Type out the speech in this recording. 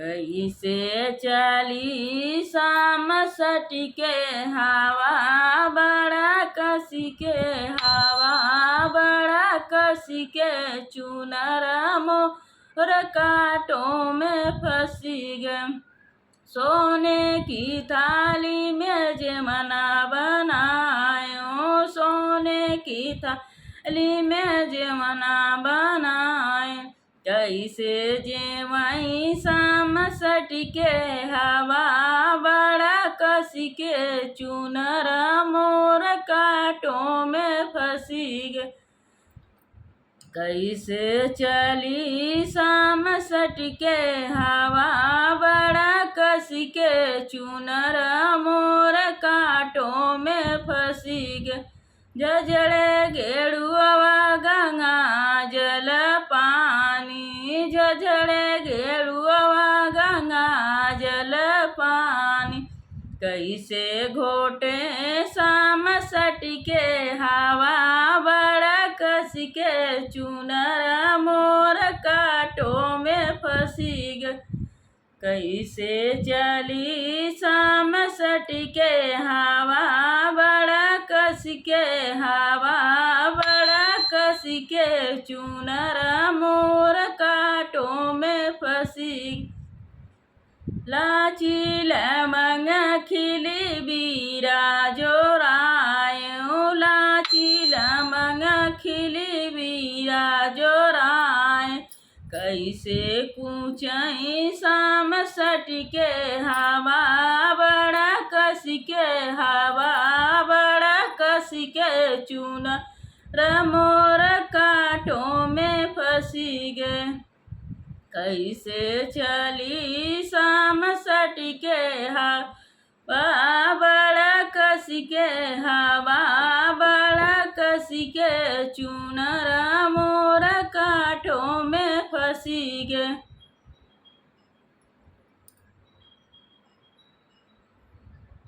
कैसे चली शाम सटी के हवा बड़ा कसी के हवा बड़ा कसी के चुनर मोर कांटों में फंसी गए। सोने की थाली में जमना बनायो, सोने की थाली में जमना बनाए। कैसे जेवई शाम सटी के हवा बड़ा कसी के चुनर मोर कांटों में फंसी गए। कैसे चली शाम सटी के हवा बड़ा कसी के चुनर मोर कांटों में फंसी गए। जजड़े गेरुआ गंगा जल पानी, जजड़े गेरुआ गंगा जल पानी। कैसे घोटे शाम सटी के हवा बड़ा कसी के चुनर मोर कांटों में फंसी गए। कैसे चली शाम सटी के हवा बड़ा कसी के हवा बड़ा कसी के चुनर मोर कांटों में फंसी। लाची लमंग खिली बीरा जोरायो, लाची लमंग खिली बीरा जोराए। कैसे कूचई शाम सटी के हवा बड़ा कसी के हवा बड़ा कसी के चुनर मोर कांटों में फंसी गए। कैसे चली शाम सटी के हवा बड़ा कसी के हवा बड़ा कसी के चुनर मोर कांटों में फंसी गए।